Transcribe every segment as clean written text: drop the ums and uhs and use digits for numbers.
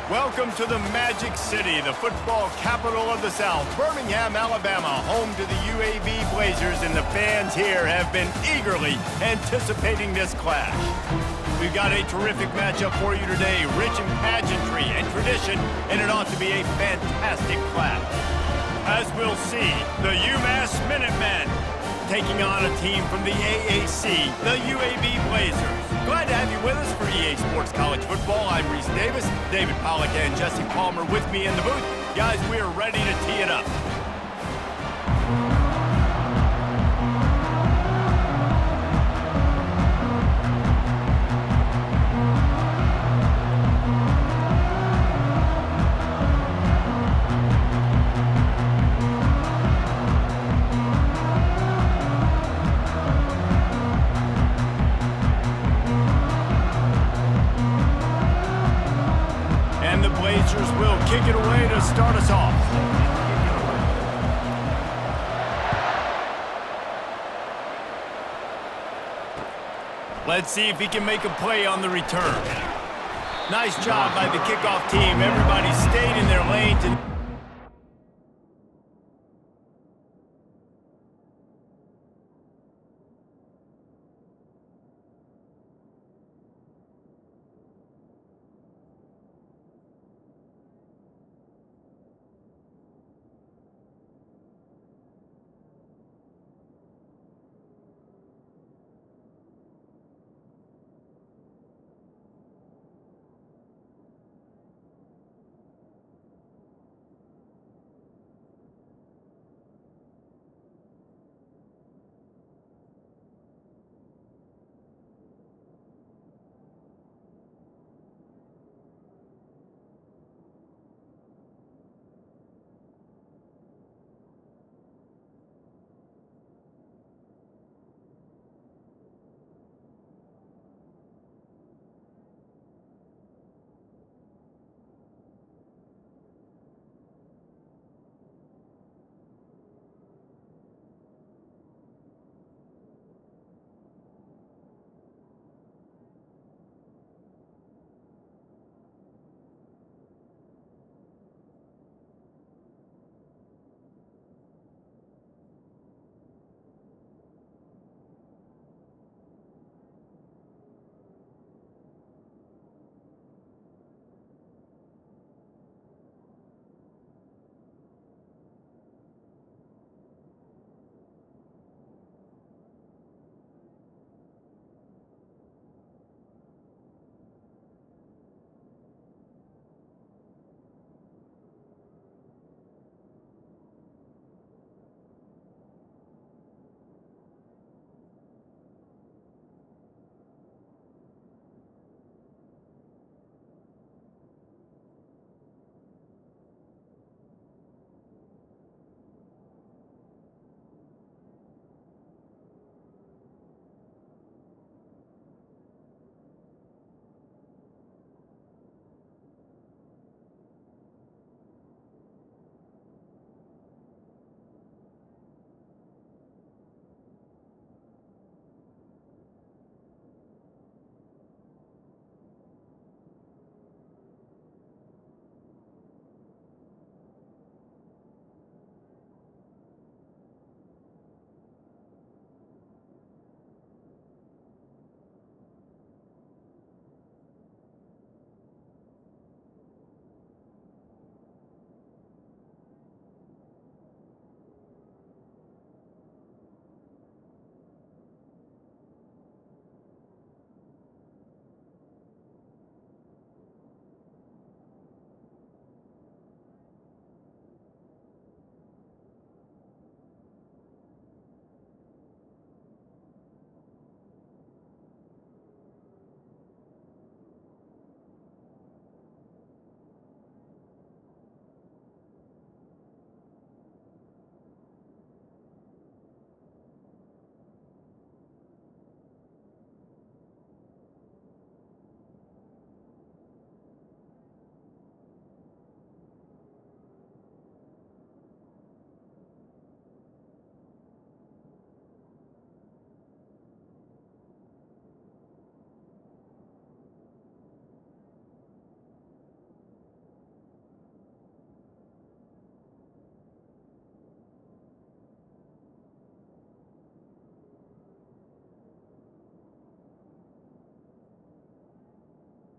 Welcome to the Magic City, the football capital of the South, Birmingham, Alabama, home to the UAB Blazers, and the fans here have been eagerly anticipating this clash. We've got a terrific matchup for you today, rich in pageantry and tradition, and it ought to be a fantastic clash. As we'll see, the UMass Minutemen taking on a team from the AAC, the UAB Blazers. Glad to have you with us for EA Sports College Football. I'm Reese Davis, David Pollack and Jesse Palmer with me in the booth. Guys, we are ready to tee it up. Blazers will kick it away to start us off. Let's see if he can make a play on the return. Nice job by the kickoff team. Everybody stayed in their lanes.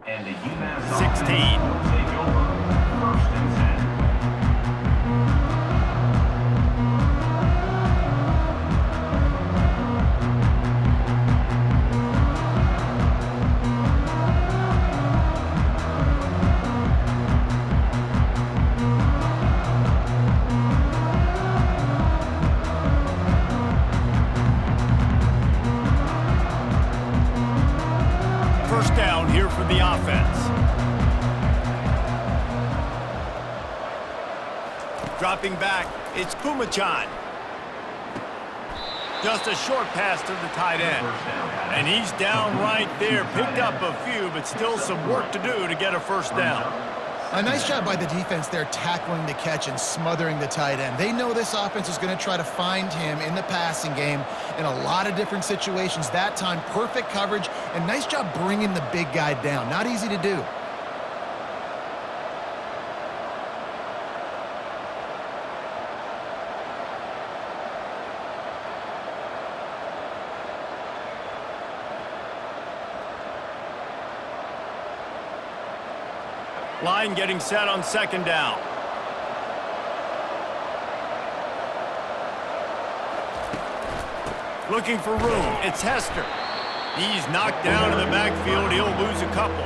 And the UMass 16. will take over 1st and 10. First down here for the offense. Dropping back, it's Pumachan. Just a short pass to the tight end. And he's down right there. Picked up a few, but still some work to do to get a first down. A nice job by the defense there tackling the catch and smothering the tight end. They know this offense is going to try to find him in the passing game in a lot of different situations. That time, perfect coverage, and nice job bringing the big guy down. Not easy to do. Line getting set on second down. Looking for room. It's Hester. He's knocked down in the backfield. He'll lose a couple.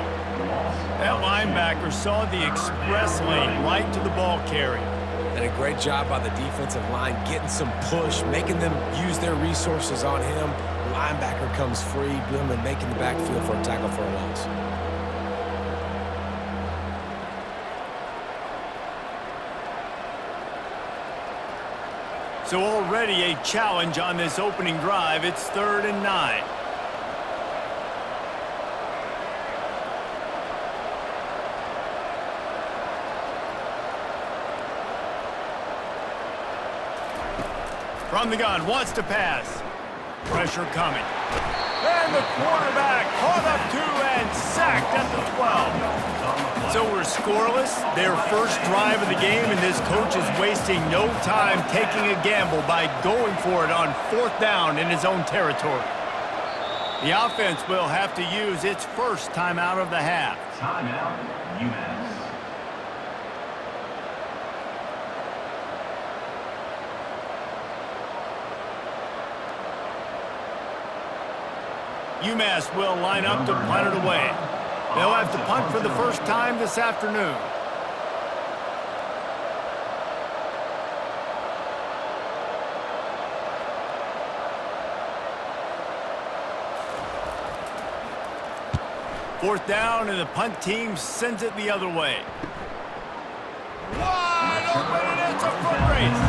That linebacker saw the express lane right to the ball carrier. And a great job by the defensive line getting some push, making them use their resources on him. The linebacker comes free, boom, and making the backfield for a tackle for a loss. So already a challenge on this opening drive. It's 3rd and 9. From the gun, wants to pass. Pressure coming. And the quarterback caught up to and sacked at the 12. So we're scoreless. Their first drive of the game, and this coach is wasting no time taking a gamble by going for it on 4th down in his own territory. The offense will have to use its first timeout of the half. Timeout, UMass. UMass will line up to punt it away. They'll have to punt for the first time this afternoon. Fourth down, and the punt team sends it the other way. Wide open, and it's a foot race.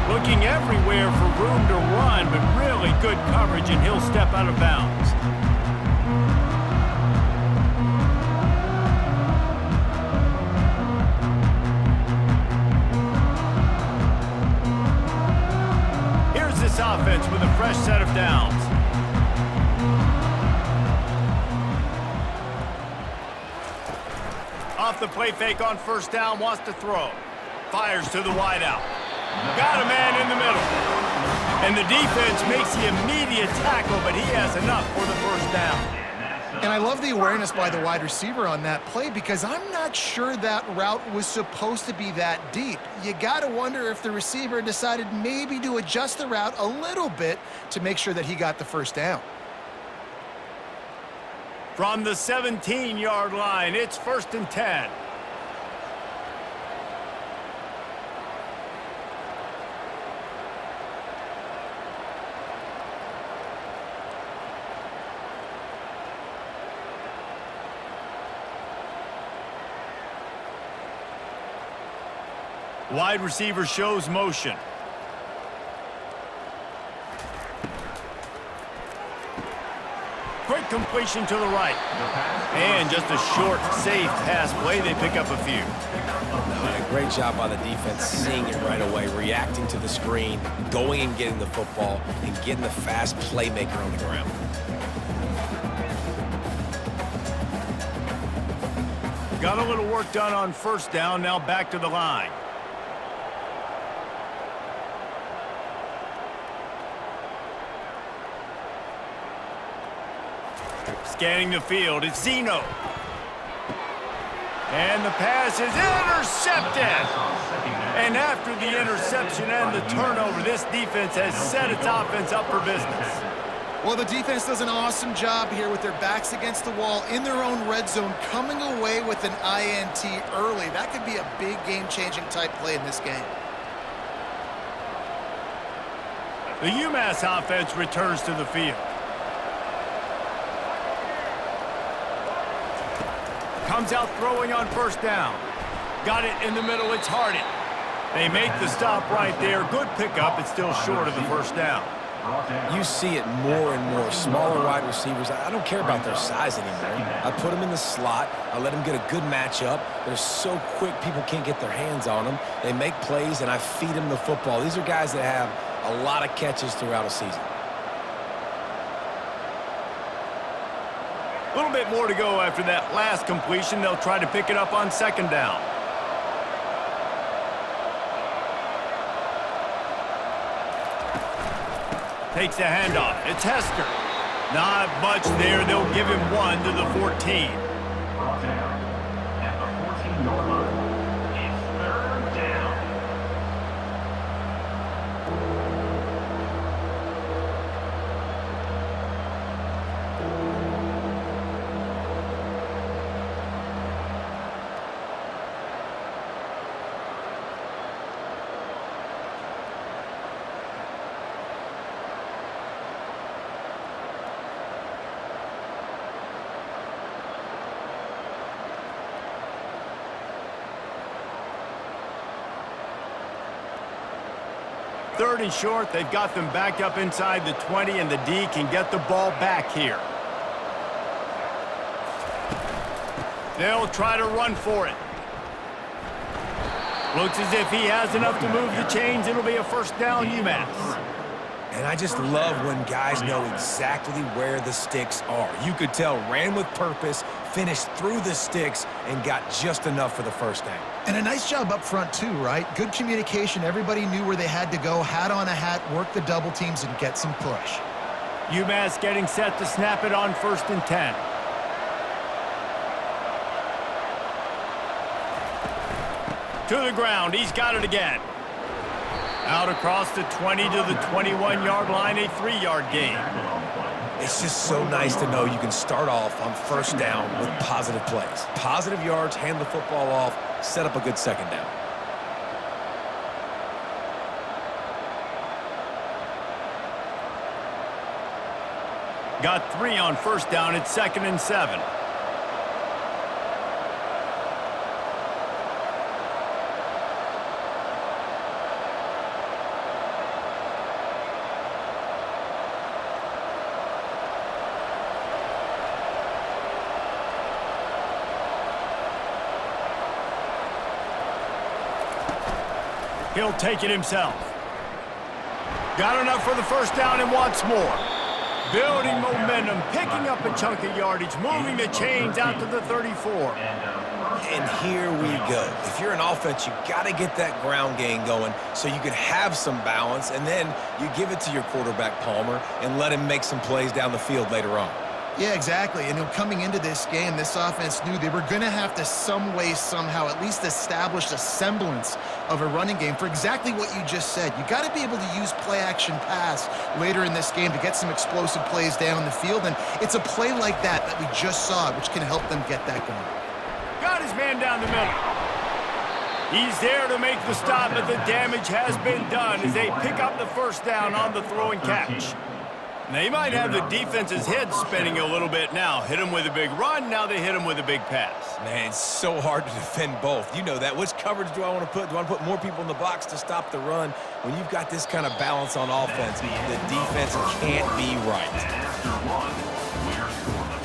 Looking everywhere for room to run, but really good coverage, and he'll step out of bounds. Here's this offense with a fresh set of downs. Off the play fake on first down, wants to throw. Fires to the wideout. Got a man in the middle. And the defense makes the immediate tackle, but he has enough for the first down. And I love the awareness by the wide receiver on that play because I'm not sure that route was supposed to be that deep. You got to wonder if the receiver decided maybe to adjust the route a little bit to make sure that he got the first down. From the 17-yard line, it's 1st and 10. Wide receiver shows motion. Quick completion to the right. And just a short, safe pass play. They pick up a few. A great job by the defense, seeing it right away, reacting to the screen, going and getting the football, and getting the fast playmaker on the ground. Got a little work done on first down. Now back to the line. Scanning the field, it's Zeno. And the pass is intercepted. And after the interception and the turnover, this defense has set its offense up for business. Well, the defense does an awesome job here with their backs against the wall in their own red zone, coming away with an INT early. That could be a big game-changing type play in this game. The UMass offense returns to the field. Comes out throwing on first down. Got it in the middle, it's Hardy. They make the stop right there. Good pickup, it's still short of the first down. You see it more and more. Smaller wide receivers, I don't care about their size anymore. I put them in the slot. I let them get a good matchup. They're so quick, people can't get their hands on them. They make plays, and I feed them the football. These are guys that have a lot of catches throughout a season. A little bit more to go after that last completion. They'll try to pick it up on second down. Takes the handoff. It's Hester. Not much there. They'll give him one to the 14. Brought down at the 14-yard line. It's third down. Third and short, they've got them backed up inside the 20, and the D can get the ball back here. They'll try to run for it. Looks as if he has enough to move the chains. It'll be a first down, UMass. And I just love when guys know exactly where the sticks are. You could tell ran with purpose, finished through the sticks, and got just enough for the first down. And a nice job up front, too, right? Good communication. Everybody knew where they had to go, hat on a hat, work the double teams, and get some push. UMass getting set to snap it on first and 10. To the ground. He's got it again. Out across the 20 to the 21-yard line, a 3-yard gain. It's just so nice to know you can start off on first down with positive plays. Positive yards, hand the football off, set up a good second down. Got 3 on first down. It's second and 7. He'll take it himself. Got enough for the first down and wants more. Building momentum, picking up a chunk of yardage, moving the chains out to the 34. And here we go. If you're an offense, you got to get that ground game going so you can have some balance, and then you give it to your quarterback, Palmer, and let him make some plays down the field later on. Yeah, exactly. And coming into this game, this offense knew they were going to have to some way, somehow, at least establish a semblance of a running game for exactly what you just said. You got to be able to use play-action pass later in this game to get some explosive plays down the field. And it's a play like that we just saw, which can help them get that going. Got his man down the middle. He's there to make the stop, but the damage has been done as they pick up the first down on the throw and catch. They might have the defense's head spinning a little bit now. Hit him with a big run, now they hit him with a big pass. Man, it's so hard to defend both. You know that. Which coverage do I want to put? Do I want to put more people in the box to stop the run? When you've got this kind of balance on offense, the defense can't be right. After one, we're scoreless.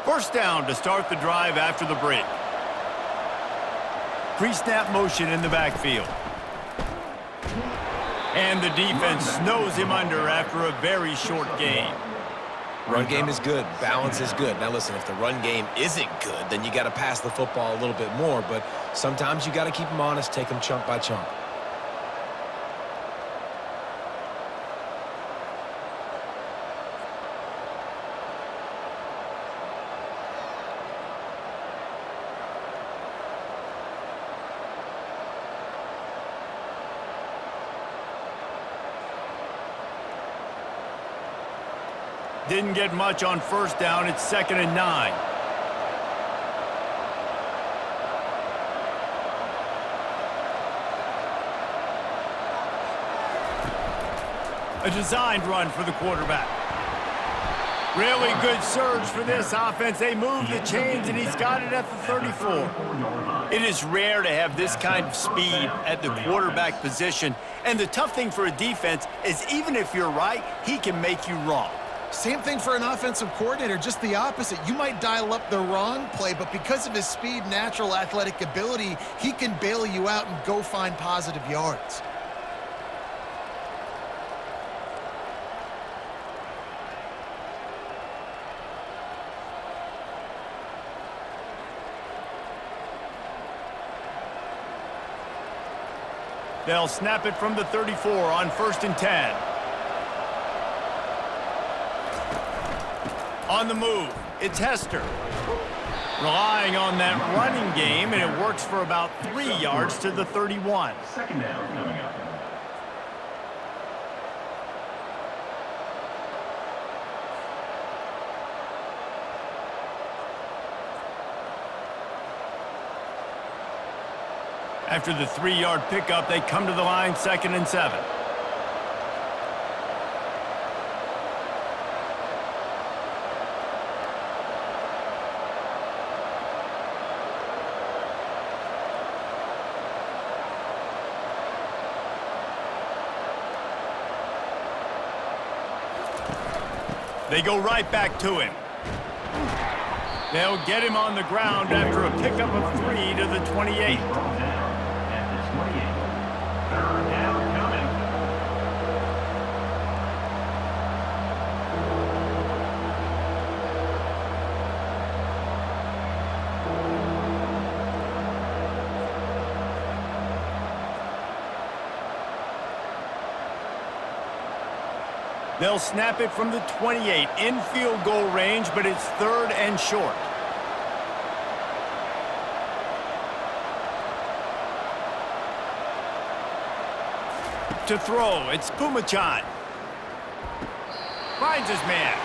First down to start the drive after the break. Pre-snap motion in the backfield. And the defense snows him under after a very short gain. Run game is good. Balance is good. Now, listen, if the run game isn't good, then you got to pass the football a little bit more. But sometimes you got to keep them honest, take them chunk by chunk. Didn't get much on first down. It's 2nd and 9. A designed run for the quarterback. Really good surge for this offense. They move the chains, and he's got it at the 34. It is rare to have this kind of speed at the quarterback position. And the tough thing for a defense is even if you're right, he can make you wrong. Same thing for an offensive coordinator, just the opposite. You might dial up the wrong play, but because of his speed, natural athletic ability, he can bail you out and go find positive yards. They'll snap it from the 34 on 1st and 10. On the move, it's Hester. Relying on that running game, and it works for about 3 yards to the 31. 2nd down coming up. After the 3-yard pickup, they come to the line, 2nd and 7. They go right back to him. They'll get him on the ground after a pickup of 3 to the 28. Brought down at the 28. 3rd down coming. They'll snap it from the 28 in field goal range, but it's 3rd and short. To throw, it's Pumachan. Finds his man.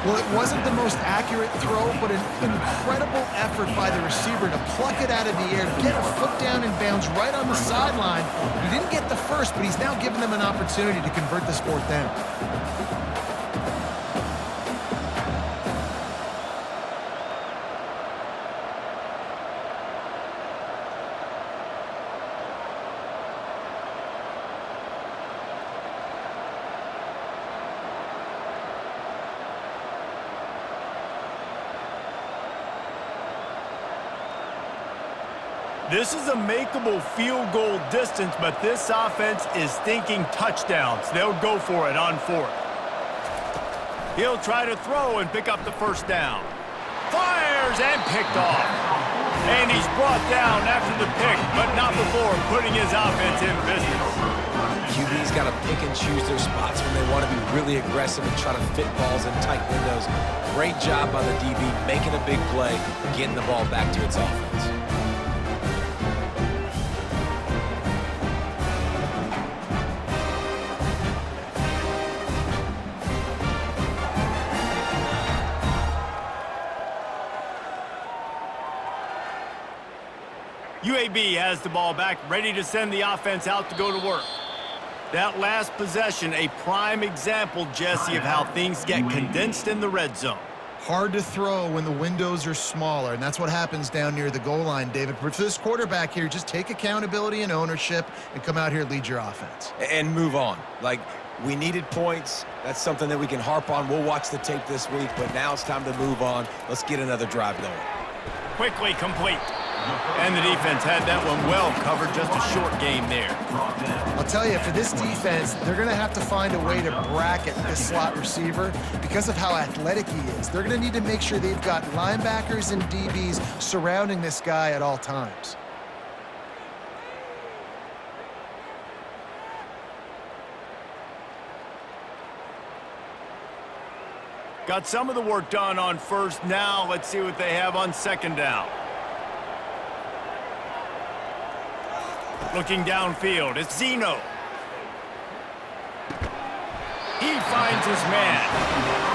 Well, it wasn't the most accurate throw, but an incredible effort by the receiver to pluck it out of the air, get a foot down and bounce right on the sideline. He didn't get the first, but he's now given them an opportunity to convert this 4th down. This is a makeable field goal distance, but this offense is thinking touchdowns. They'll go for it on 4th. He'll try to throw and pick up the 1st down. Fires and picked off. And he's brought down after the pick, but not before putting his offense in business. QB's got to pick and choose their spots when they want to be really aggressive and try to fit balls in tight windows. Great job by the DB making a big play, getting the ball back to its offense. UAB has the ball back, ready to send the offense out to go to work. That last possession, a prime example, Jesse, of how things get condensed in the red zone. Hard to throw when the windows are smaller, and that's what happens down near the goal line, David. But for this quarterback here, just take accountability and ownership and come out here and lead your offense. And move on. Like, we needed points. That's something that we can harp on. We'll watch the tape this week, but now it's time to move on. Let's get another drive going. Quickly complete. And the defense had that one well covered, just a short game there. I'll tell you, for this defense, they're going to have to find a way to bracket this slot receiver because of how athletic he is. They're going to need to make sure they've got linebackers and DBs surrounding this guy at all times. Got some of the work done on first. Now let's see what they have on second down. Looking downfield, it's Zeno. He finds his man.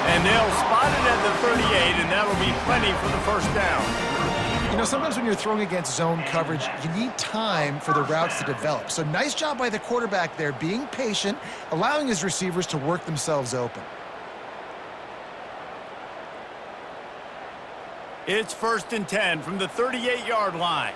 And they'll spot it at the 38, and that'll be plenty for the first down. You know, sometimes when you're throwing against zone coverage, you need time for the routes to develop. So nice job by the quarterback there, being patient, allowing his receivers to work themselves open. It's 1st and 10 from the 38-yard line.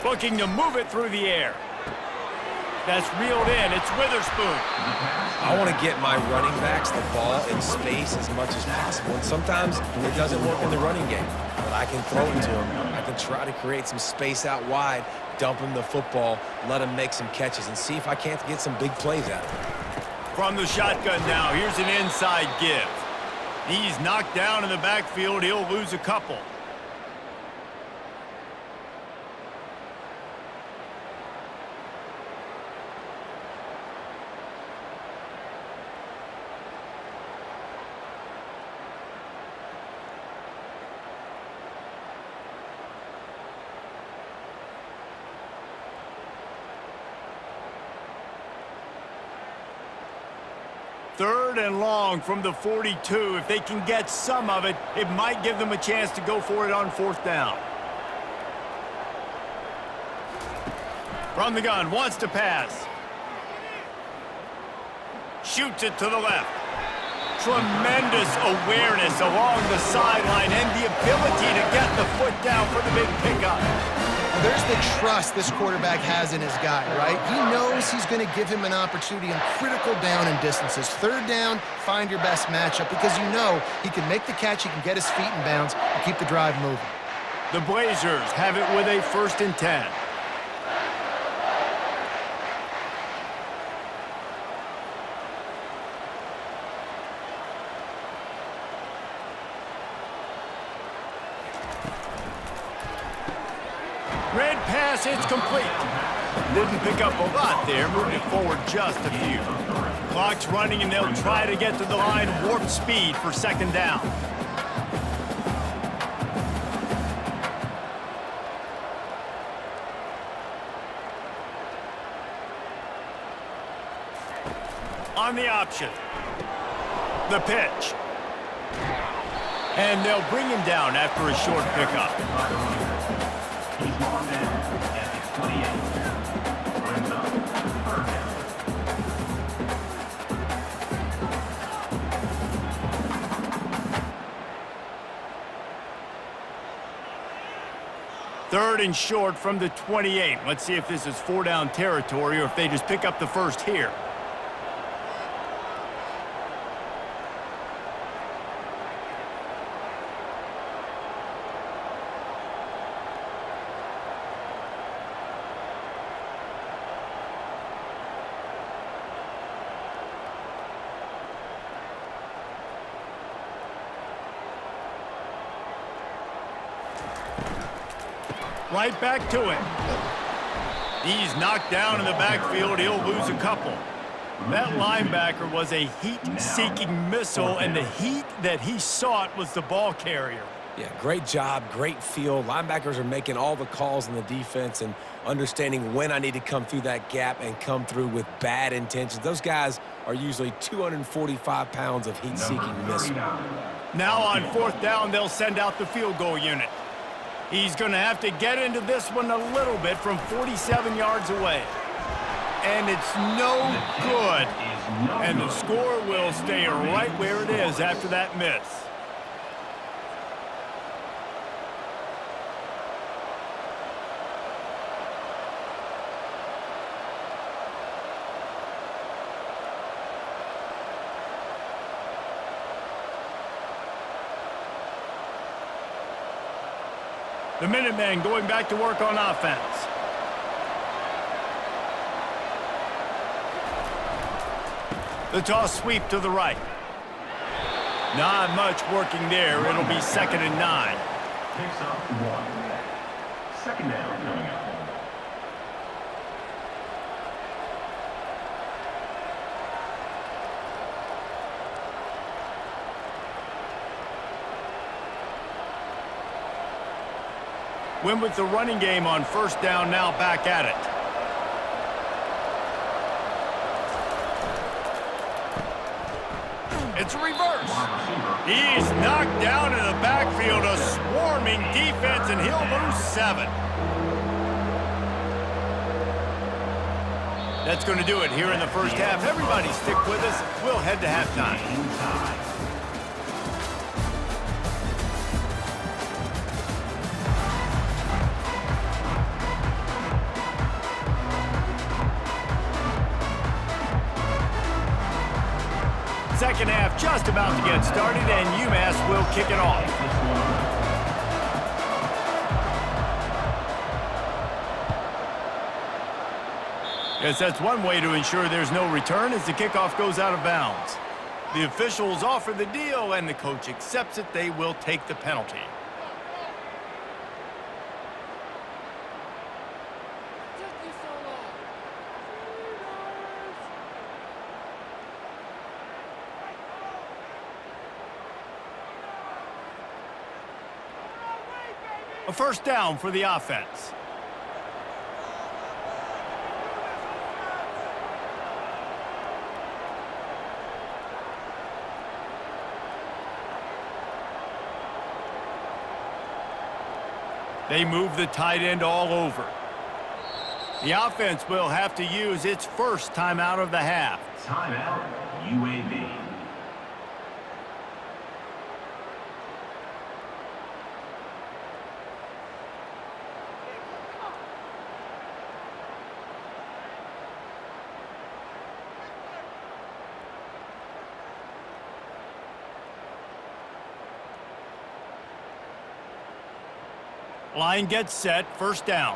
Looking to move it through the air. That's reeled in. It's Witherspoon. I want to get my running backs the ball in space as much as possible. And sometimes it doesn't work in the running game. But I can throw it to them. I can try to create some space out wide, dump him the football, let him make some catches, and see if I can't get some big plays out of it. From the shotgun now, here's an inside give. He's knocked down in the backfield. He'll lose a couple. Third and long from the 42. If they can get some of it, it might give them a chance to go for it on fourth down. From the gun, wants to pass. Shoots it to the left. Tremendous awareness along the sideline and the ability to get the foot down for the big pickup. There's the trust this quarterback has in his guy, right? He knows he's going to give him an opportunity on critical down and distances. Third down, find your best matchup because you know he can make the catch, he can get his feet in bounds, and keep the drive moving. The Blazers have it with a 1st and 10. Red pass, it's complete. Didn't pick up a lot there, moved it forward just a few. Clock's running, and they'll try to get to the line, warp speed for second down. On the option. The pitch. And they'll bring him down after a short pickup. He's logged in at the 28. Brings up third down. Third and short from the 28. Let's see if this is 4-down territory or if they just pick up the first here. Right back to him. He's knocked down in the backfield. He'll lose a couple. That linebacker was a heat-seeking missile, and the heat that he sought was the ball carrier. Yeah, great job, great feel. Linebackers are making all the calls in the defense and understanding when I need to come through that gap and come through with bad intentions. Those guys are usually 245 pounds of heat-seeking missile. Now on fourth down, they'll send out the field goal unit. He's going to have to get into this one a little bit from 47 yards away. And it's no good. And the score will stay right where it is after that miss. The Minutemen going back to work on offense. The toss sweep to the right. Not much working there. It'll be 2nd and 9. Picks up 1. Second down coming up. Win with the running game on 1st down, now back at it. It's a reverse. He's knocked down in the backfield, a swarming defense, and he'll lose 7. That's going to do it here in the first half. Everybody stick with us. We'll head to halftime. Second half just about to get started, and UMass will kick it off. Yes, that's one way to ensure there's no return as the kickoff goes out of bounds. The officials offer the deal, and the coach accepts it. They will take the penalty. A first down for the offense. They move the tight end all over. The offense will have to use its first timeout of the half. Timeout, UAB. Line gets set, first down.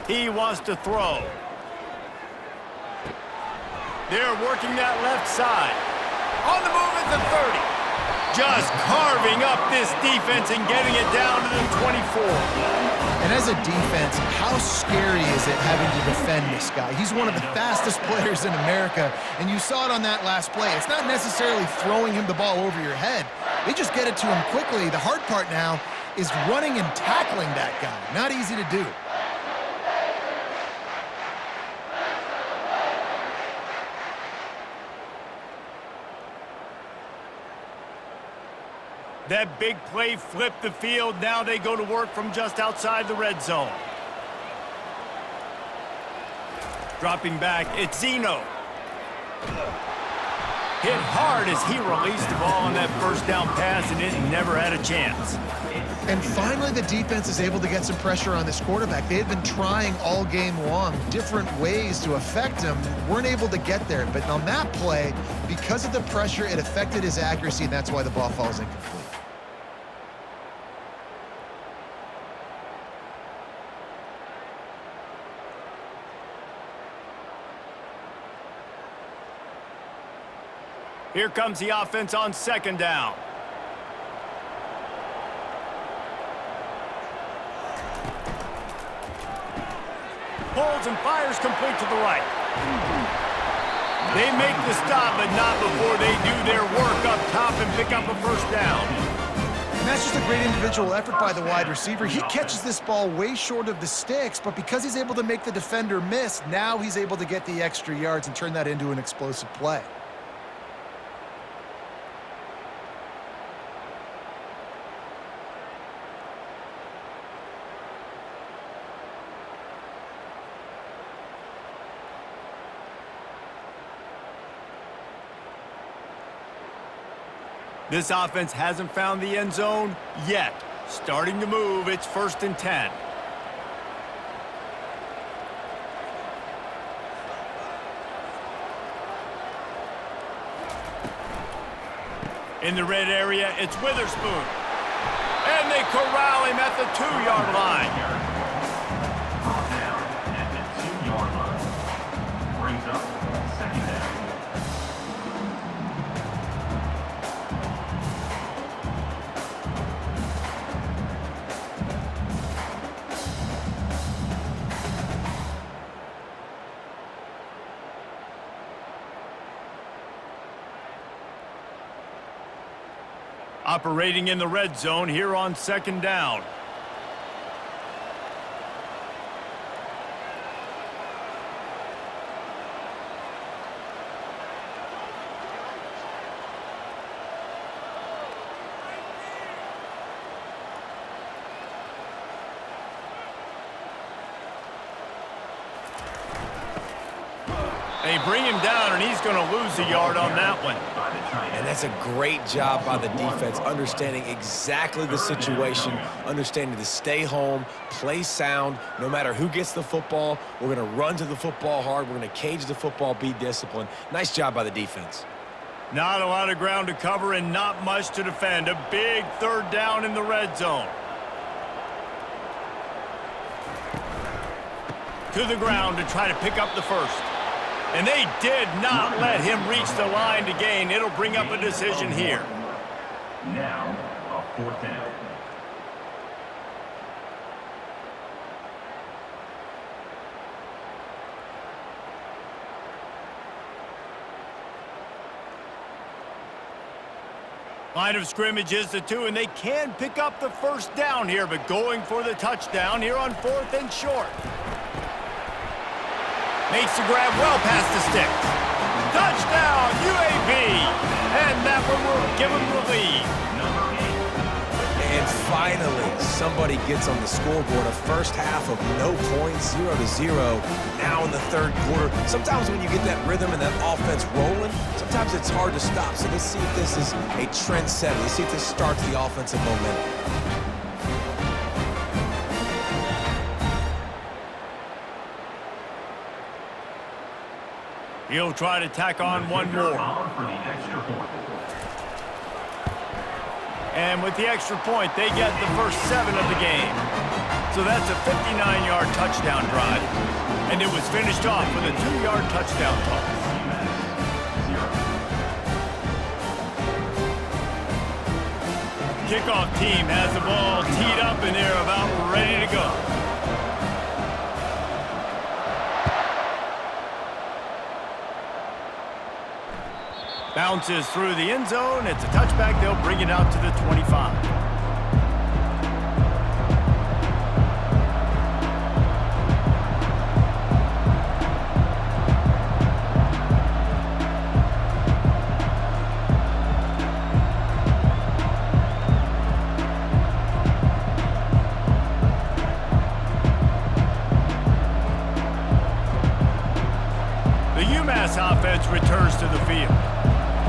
He wants to throw. They're working that left side. On the move at the 30. Just carving up this defense and getting it down to the 24. And as a defense, how scary is it having to defend this guy? He's one of the fastest players in America, and you saw it on that last play. It's not necessarily throwing him the ball over your head. They just get it to him quickly. The hard part now is running and tackling that guy. Not easy to do. That big play flipped the field. Now they go to work from just outside the red zone. Dropping back, it's Zeno. Hit hard as he released the ball on that first down pass, and it never had a chance. And finally, the defense is able to get some pressure on this quarterback. They had been trying all game long different ways to affect him. Weren't able to get there. But on that play, because of the pressure, it affected his accuracy, and that's why the ball falls incomplete. Here comes the offense on second down. Pulls and fires complete to the right. They make the stop, but not before they do their work up top and pick up a first down. And that's just a great individual effort by the wide receiver. He catches this ball way short of the sticks, but because he's able to make the defender miss, now he's able to get the extra yards and turn that into an explosive play. This offense hasn't found the end zone yet. Starting to move, it's 1st and 10. In the red area, it's Witherspoon. And they corral him at the 2-yard line. Brought down at the 2-yard line. Brings up second down. Operating in the red zone here on second down. They bring him down, and he's going to lose a yard on that one. And that's a great job by the defense, understanding exactly the situation, understanding to stay home, play sound. No matter who gets the football, we're going to run to the football hard. We're going to cage the football, be disciplined. Nice job by the defense. Not a lot of ground to cover and not much to defend. A big third down in the red zone. To the ground to try to pick up the first. And they did not let him reach the line to gain. It'll bring up a decision here. Now, a 4th down. Line of scrimmage is the 2, and they can pick up the first down here, but going for the touchdown here on 4th and short. Makes the grab well past the sticks. Touchdown, UAB! And that one will give them the lead. And finally, somebody gets on the scoreboard. A first half of no points, 0-0. Now in the third quarter. Sometimes when you get that rhythm and that offense rolling, sometimes it's hard to stop. So let's see if this is a trendsetter. Let's see if this starts the offensive momentum. He'll try to tack on one more. And with the extra point, they get the first 7 of the game. So that's a 59-yard touchdown drive. And it was finished off with a 2-yard touchdown toss. Kickoff team has the ball teed up and they're about ready to go. Bounces through the end zone. It's a touchback. They'll bring it out to the 25. The UMass offense returns to the field.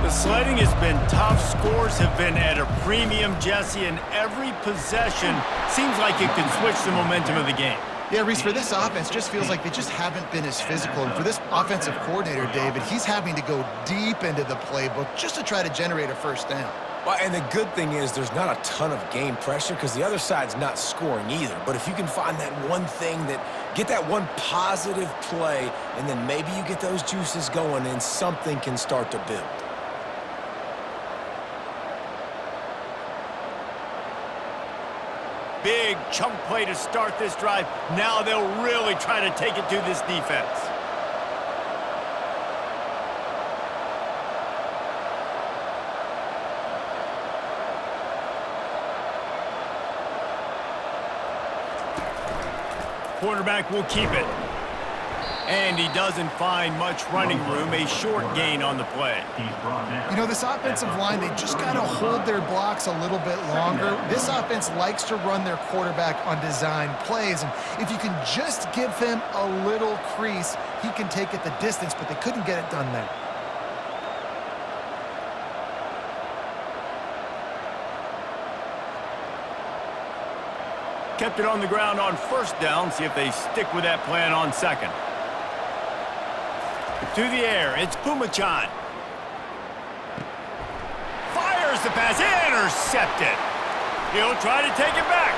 The sledding has been tough. Scores have been at a premium, Jesse, and every possession seems like it can switch the momentum of the game. Yeah, Reese, for this offense, just feels like they just haven't been as physical. And for this offensive coordinator, David, he's having to go deep into the playbook just to try to generate a first down. Well, and the good thing is there's not a ton of game pressure because the other side's not scoring either. But if you can find that one thing get that one positive play, and then maybe you get those juices going and something can start to build. Big chunk play to start this drive. Now they'll really try to take it to this defense. Quarterback will keep it. And he doesn't find much running room. A short gain on the play. You know, this offensive line, they just got to hold their blocks a little bit longer. This offense likes to run their quarterback on design plays. And if you can just give him a little crease, he can take it the distance, but they couldn't get it done there. Kept it on the ground on first down. See if they stick with that plan on second. To the air, it's Pumachan. Fires the pass. Intercepted. He'll try to take it back.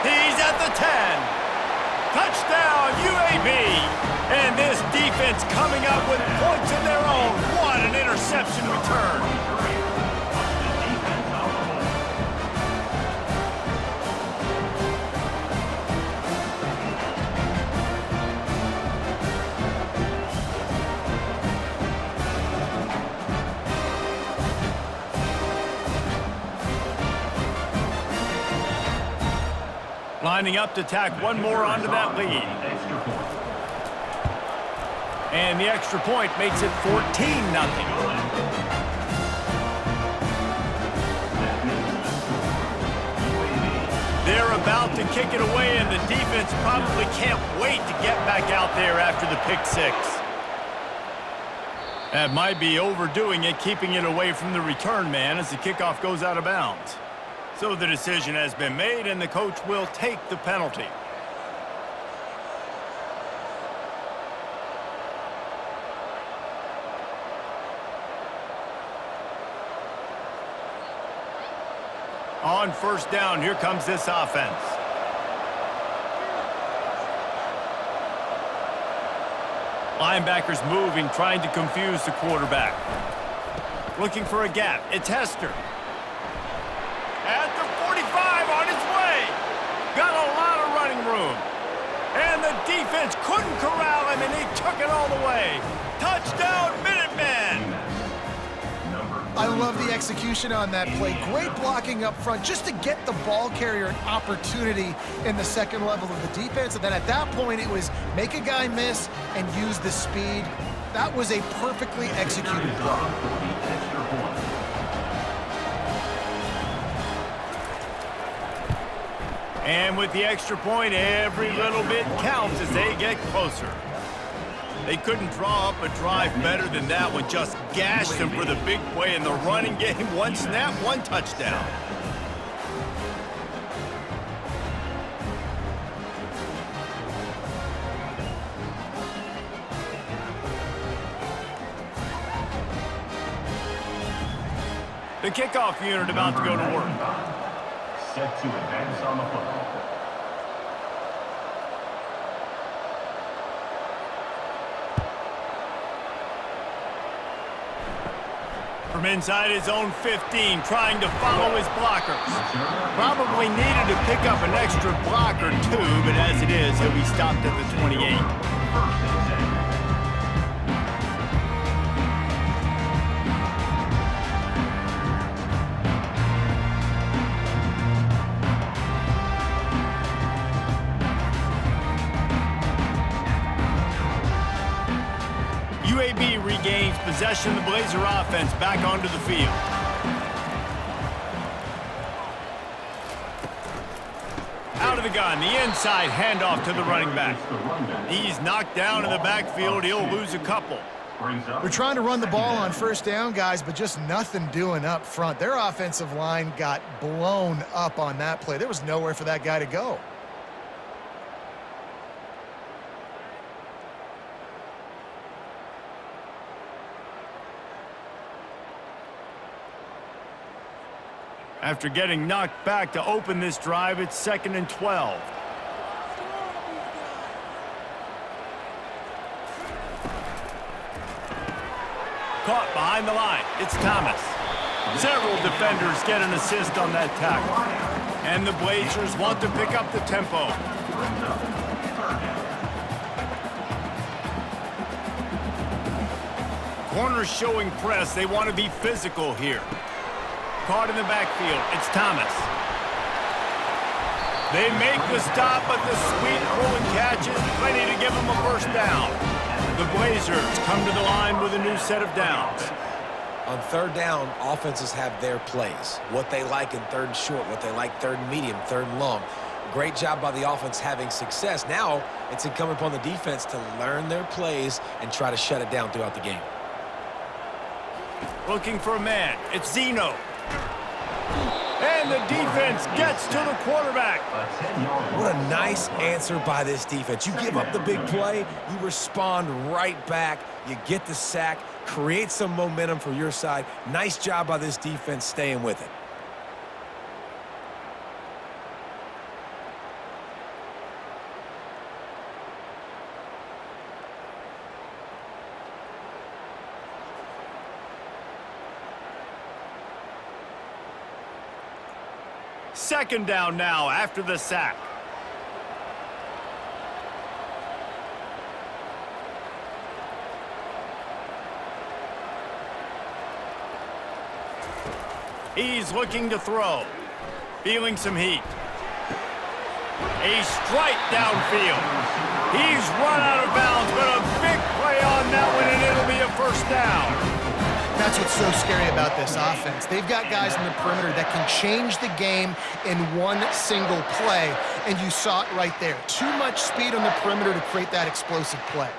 He's at the 10. Touchdown, UAB. And this defense coming up with points of their own. What an interception return. Lining up to tack one more onto that lead. And the extra point makes it 14-0. They're about to kick it away, and the defense probably can't wait to get back out there after the pick six. That might be overdoing it, keeping it away from the return man as the kickoff goes out of bounds. So the decision has been made, and the coach will take the penalty. On first down, here comes this offense. Linebackers moving, trying to confuse the quarterback. Looking for a gap. It's Hester. At the 45, on his way. Got a lot of running room. And the defense couldn't corral him, and he took it all the way. Touchdown, Minutemen! I love the execution on that play. Great blocking up front just to get the ball carrier an opportunity in the second level of the defense. And then at that point, it was make a guy miss and use the speed. That was a perfectly executed play. And with the extra point, every little bit counts as they get closer. They couldn't draw up a drive better than that one. Just gashed them for the big play in the running game. One snap, one touchdown. The kickoff unit about to go to work. Set to advance on the football. From inside his own 15, trying to follow his blockers. Probably needed to pick up an extra block or two, but as it is, he'll be stopped at the 28. UAB regains possession of the Blazer offense back onto the field. Out of the gun, the inside handoff to the running back. He's knocked down in the backfield. He'll lose a couple. They're trying to run the ball on first down, guys, but just nothing doing up front. Their offensive line got blown up on that play. There was nowhere for that guy to go. After getting knocked back to open this drive, it's 2nd and 12. Caught behind the line. It's Thomas. Several defenders get an assist on that tackle. And the Blazers want to pick up the tempo. Corners showing press. They want to be physical here. Caught in the backfield. It's Thomas. They make the stop, but the sweet rolling catch is plenty to give them a first down. The Blazers come to the line with a new set of downs. On third down, offenses have their plays. What they like in third and short, what they like third and medium, third and long. Great job by the offense having success. Now it's incumbent upon the defense to learn their plays and try to shut it down throughout the game. Looking for a man. It's Zeno. And the defense gets to the quarterback. What a nice answer by this defense. You give up the big play, you respond right back, you get the sack, create some momentum for your side. Nice job by this defense staying with it. Second down now after the sack. He's looking to throw. Feeling some heat. A strike downfield. He's run out of bounds, but a big play on that one, and it'll be a first down. That's what's so scary about this offense. They've got guys in the perimeter that can change the game in one single play, and you saw it right there. Too much speed on the perimeter to create that explosive play.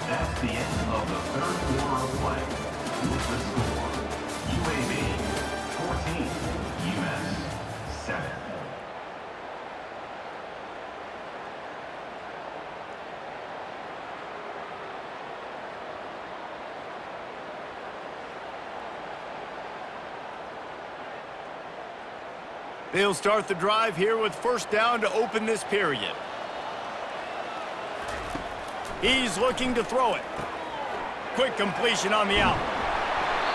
That's the end of the third quarter of play. With the score, UAB 14, UMass 7. They'll start the drive here with first down to open this period. He's looking to throw it. Quick completion on the out.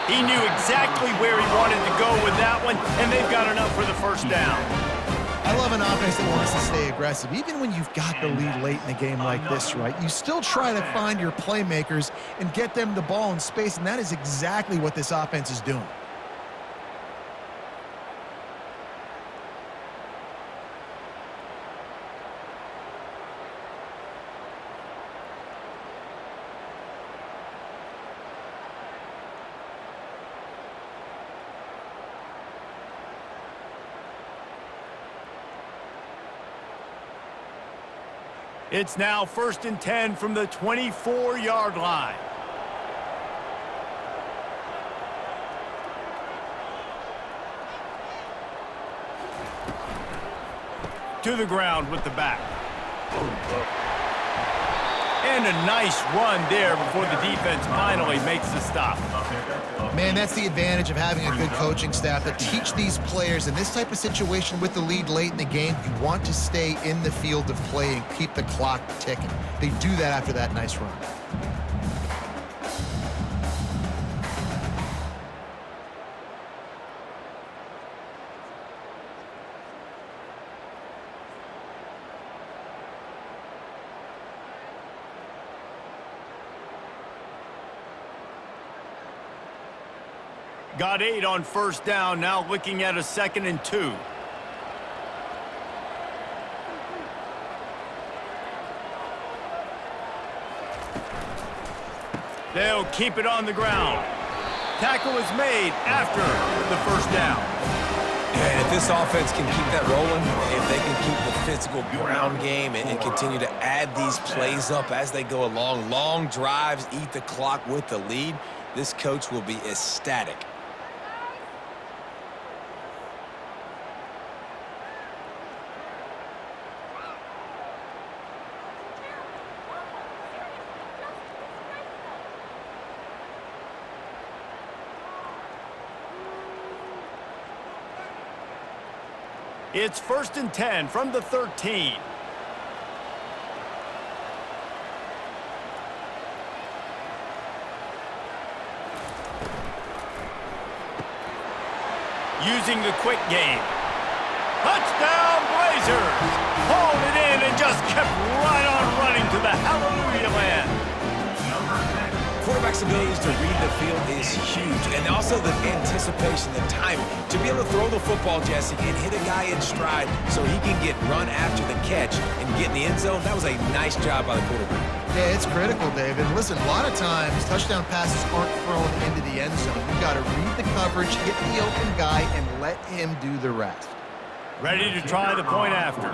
He knew exactly where he wanted to go with that one, and they've got enough for the first down. I love an offense that wants to stay aggressive. Even when you've got the lead late in a game like this, right, you still try to find your playmakers and get them the ball in space, and that is exactly what this offense is doing. It's now 1st and 10 from the 24-yard line. To the ground with the back. And a nice run there before the defense finally makes the stop. Man, that's the advantage of having a good coaching staff that teach these players in this type of situation with the lead late in the game. You want to stay in the field of play and keep the clock ticking. They do that after that nice run. Got 8 on first down, now looking at a 2nd and 2. They'll keep it on the ground. Tackle is made after the first down. And if this offense can keep that rolling, if they can keep the physical ground game and continue to add these plays up as they go along, long drives, eat the clock with the lead, this coach will be ecstatic. It's 1st and 10 from the 13. Using the quick game. Touchdown Blazers! Hauled it in and just kept right on running to the hallelujah land. Quarterback's abilities to read the field is huge, and also the anticipation, the timing. To be able to throw the football, Jesse, and hit a guy in stride so he can get run after the catch and get in the end zone, that was a nice job by the quarterback. Yeah, it's critical, David. Listen, a lot of times, touchdown passes aren't thrown into the end zone. You've got to read the coverage, hit the open guy, and let him do the rest. Ready to try the point after.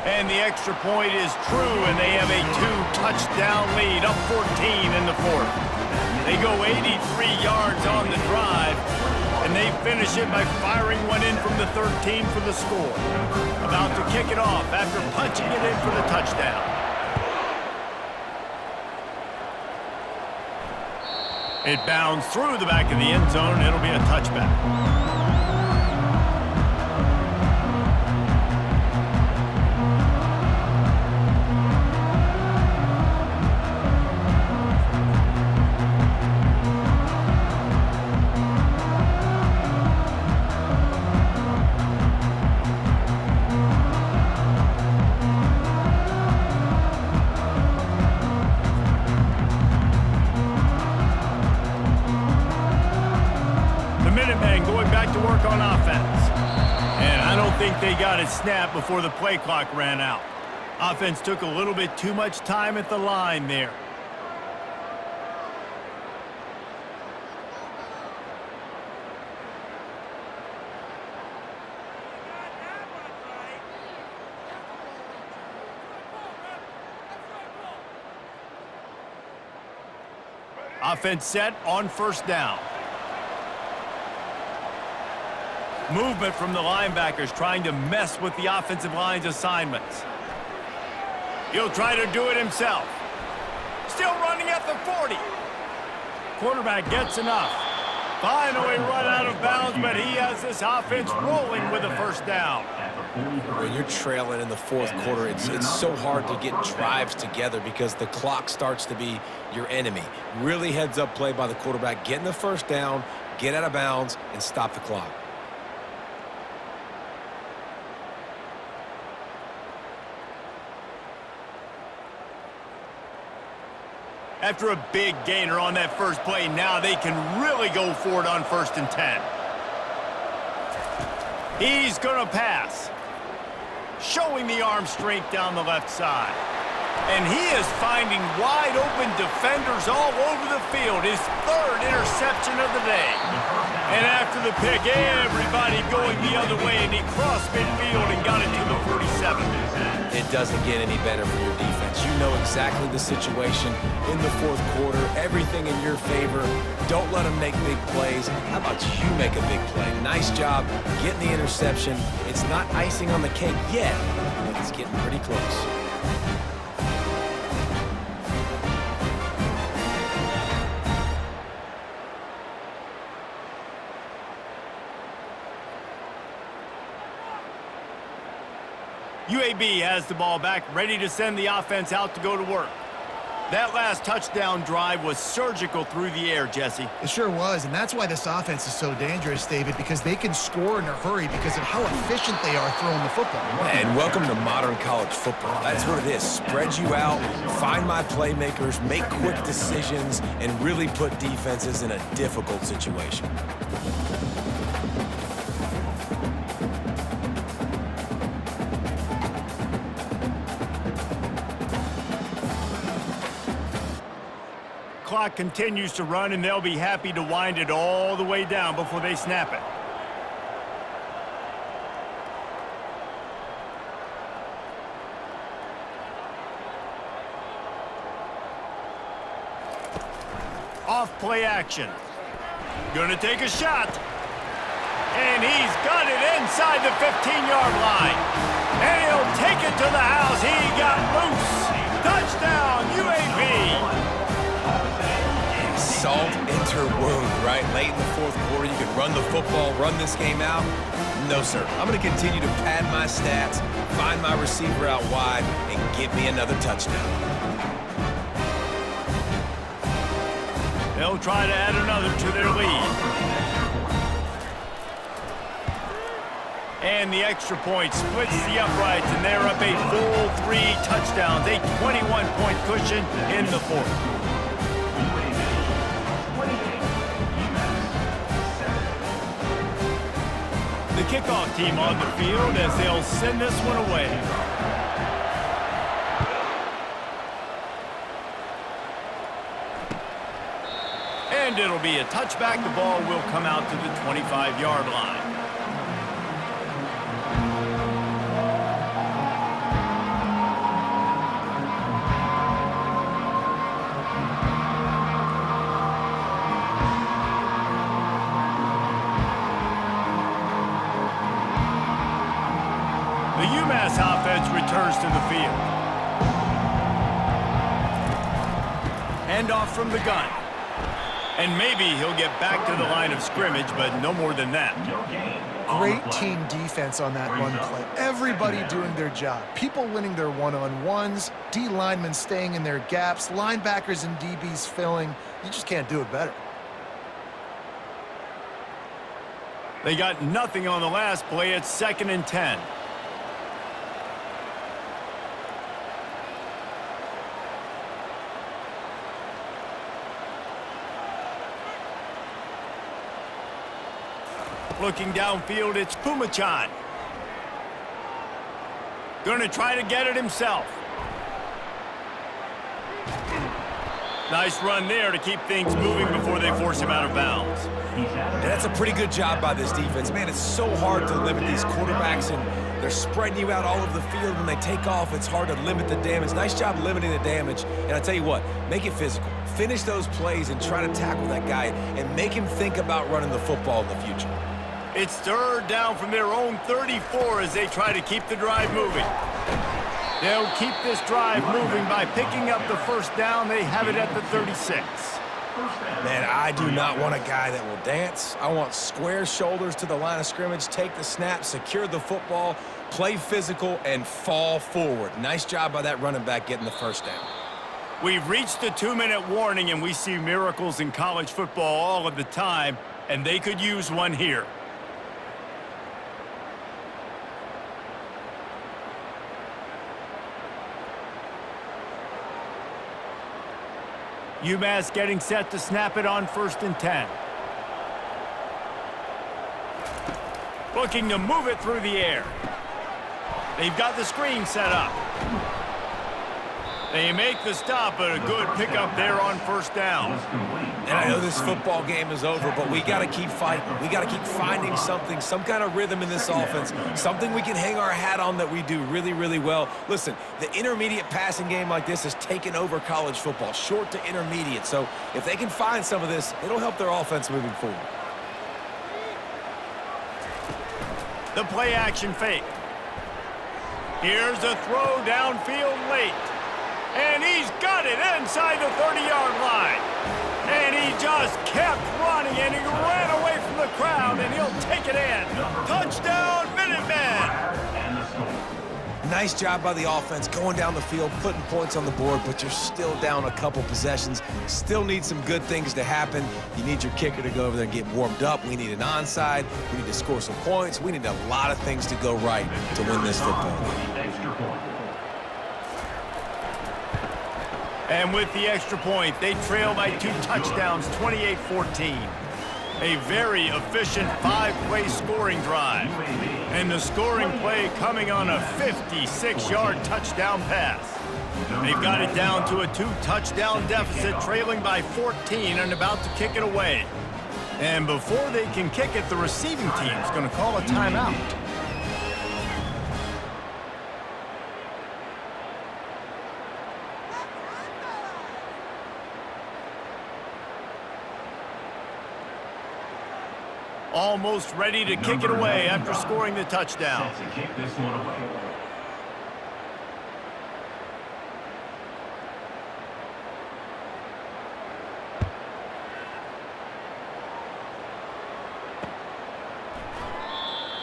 And the extra point is true, and they have a 2-touchdown lead, up 14 in the fourth. They go 83 yards on the drive, and they finish it by firing one in from the 13 for the score. About to kick it off after punching it in for the touchdown. It bounds through the back of the end zone. It'll be a touchback. On offense. And I don't think they got it snapped before the play clock ran out. Offense took a little bit too much time at the line there. Offense set on first down. Movement from the linebackers trying to mess with the offensive line's assignments. He'll try to do it himself. Still running at the 40. Quarterback gets enough. Finally run out of bounds, but he has this offense rolling with a first down. When you're trailing in the fourth quarter, it's so hard to get drives together because the clock starts to be your enemy. Really heads-up play by the quarterback. Getting the first down, get out of bounds, and stop the clock. After a big gainer on that first play, now they can really go for it on 1st and 10. He's going to pass. Showing the arm strength down the left side. And he is finding wide-open defenders all over the field. His 3rd interception of the day. And after the pick, everybody going the other way, and he crossed midfield and got it to the 47. It doesn't get any better for your defense. You know exactly the situation in the fourth quarter. Everything in your favor. Don't let them make big plays. How about you make a big play? Nice job getting the interception. It's not icing on the cake yet, but it's getting pretty close. UAB has the ball back, ready to send the offense out to go to work. That last touchdown drive was surgical through the air, Jesse. It sure was, and that's why this offense is so dangerous, David, because they can score in a hurry because of how efficient they are throwing the football. And welcome to modern college football. That's what it is. Spread you out, find my playmakers, make quick decisions, and really put defenses in a difficult situation. Clock continues to run, and they'll be happy to wind it all the way down before they snap it. Off play action. Gonna take a shot. And he's got it inside the 15-yard line. And he'll take it to the house. He got loose. Touchdown, UAB. Salt into wound, right? Late in the fourth quarter, you can run the football, run this game out. No, sir. I'm going to continue to pad my stats, find my receiver out wide, and get me another touchdown. They'll try to add another to their lead. And the extra point splits the uprights, and they're up a full 3 touchdowns, a 21-point cushion in the fourth. The kickoff team on the field as they'll send this one away. And And it'll be a touchback. The ball will come out to the 25-yard line. The UMass offense returns to the field. Hand off from the gun. And maybe he'll get back to the line of scrimmage, but no more than that. Great team defense on that run play. Everybody doing their job. People winning their one-on-ones, D linemen staying in their gaps, linebackers and DBs filling. You just can't do it better. They got nothing on the last play. It's 2nd and 10. Looking downfield, it's Pumachan. Gonna try to get it himself. Nice run there to keep things moving before they force him out of bounds. And that's a pretty good job by this defense. Man, it's so hard to limit these quarterbacks, and they're spreading you out all over the field. When they take off, it's hard to limit the damage. Nice job limiting the damage. And I tell you what, make it physical. Finish those plays and try to tackle that guy and make him think about running the football in the future. It's 3rd down from their own 34 as they try to keep the drive moving. They'll keep this drive moving by picking up the 1st down. They have it at the 36. Man, I do not want a guy that will dance. I want square shoulders to the line of scrimmage, take the snap, secure the football, play physical, and fall forward. Nice job by that running back getting the 1st down. We've reached the 2-minute warning, and we see miracles in college football all of the time, and they could use one here. UMass getting set to snap it on 1st and 10. Looking to move it through the air. They've got the screen set up. They make the stop, but a good pickup there on 1st down. And I know this football game is over, but we got to keep fighting. We got to keep finding something, some kind of rhythm in this offense, something we can hang our hat on that we do really, really well. Listen, the intermediate passing game like this has taken over college football, short to intermediate. So if they can find some of this, it'll help their offense moving forward. The play action fake. Here's a throw downfield late. And he's got it inside the 30-yard line. And he just kept running, and he ran away from the crowd, and he'll take it in. Touchdown, Minutemen! Nice job by the offense, going down the field, putting points on the board, but you're still down a couple possessions. Still need some good things to happen. You need your kicker to go over there and get warmed up. We need an onside. We need to score some points. We need a lot of things to go right to win this football game. And with the extra point, they trail by 2 touchdowns, 28-14. A very efficient 5-play scoring drive. And the scoring play coming on a 56-yard touchdown pass. They've got it down to a 2-touchdown deficit, trailing by 14 and about to kick it away. And before they can kick it, the receiving team's going to call a timeout. Almost ready to kick it away after scoring the touchdown. Set to kick this one away.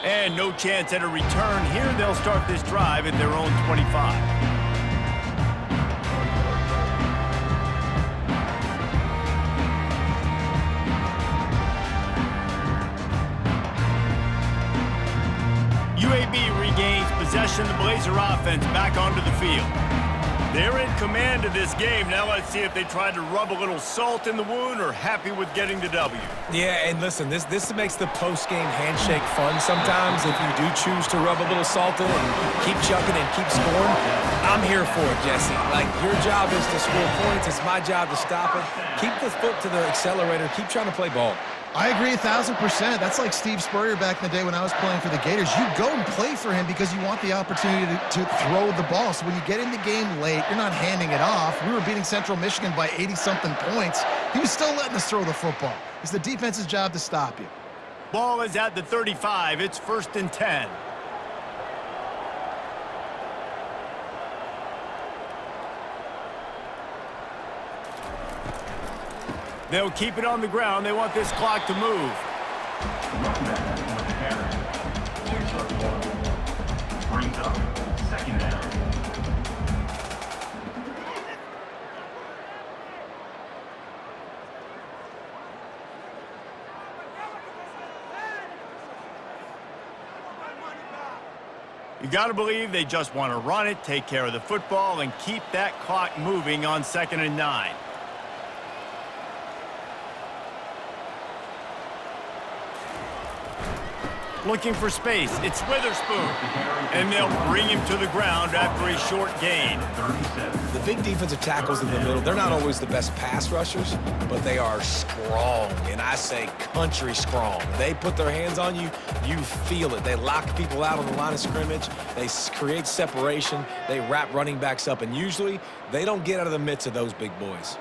And no chance at a return here. They'll start this drive at their own 25. UAB regains possession of the Blazer offense back onto the field. They're in command of this game. Now let's see if they try to rub a little salt in the wound or happy with getting the W. Yeah, and listen, this makes the post-game handshake fun sometimes if you do choose to rub a little salt in and keep chucking and keep scoring. I'm here for it, Jesse. Like, your job is to score points. It's my job to stop it. Keep the foot to the accelerator. Keep trying to play ball. I agree 1,000%. That's like Steve Spurrier back in the day when I was playing for the Gators. You go and play for him because you want the opportunity to throw the ball. So when you get in the game late, you're not handing it off. We were beating Central Michigan by 80-something points. He was still letting us throw the football. It's the defense's job to stop you. Ball is at the 35. It's 1st and 10. They'll keep it on the ground. They want this clock to move. Running back with the carry. Picks up 1. Brings up 2nd down. You got to believe they just want to run it, take care of the football, and keep that clock moving on 2nd and 9. Looking for space. It's Witherspoon. And they'll bring him to the ground after a short gain. The big defensive tackles in the middle, they're not always the best pass rushers, but they are strong, and I say country strong. They put their hands on you, you feel it. They lock people out on the line of scrimmage. They create separation. They wrap running backs up, and usually they don't get out of the midst of those big boys.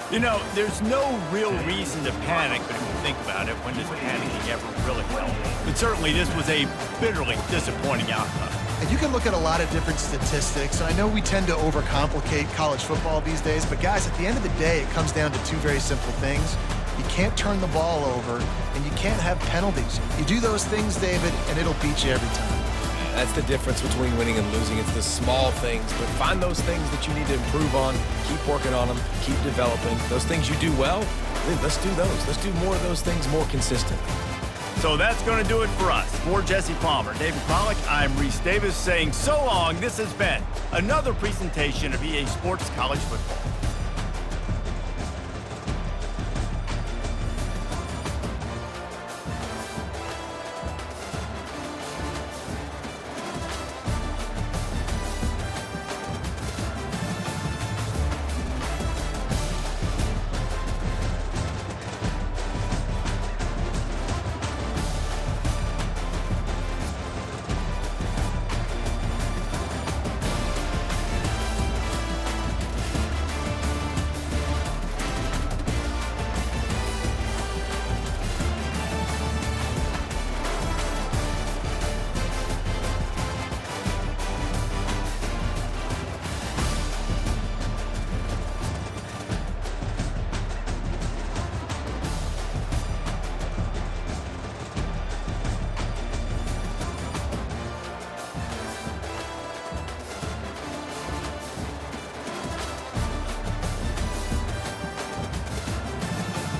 You know, there's no real reason to panic, but if you think about it, when does panicking ever really help? But certainly this was a bitterly disappointing outcome. And you can look at a lot of different statistics. I know we tend to overcomplicate college football these days, but guys, at the end of the day, it comes down to 2 very simple things. You can't turn the ball over, and you can't have penalties. You do those things, David, and it'll beat you every time. That's the difference between winning and losing. It's the small things, but find those things that you need to improve on. Keep working on them. Keep developing. Those things you do well, let's do those. Let's do more of those things more consistently. So that's going to do it for us. For Jesse Palmer, David Pollack, I'm Reese Davis saying so long. This has been another presentation of EA Sports College Football.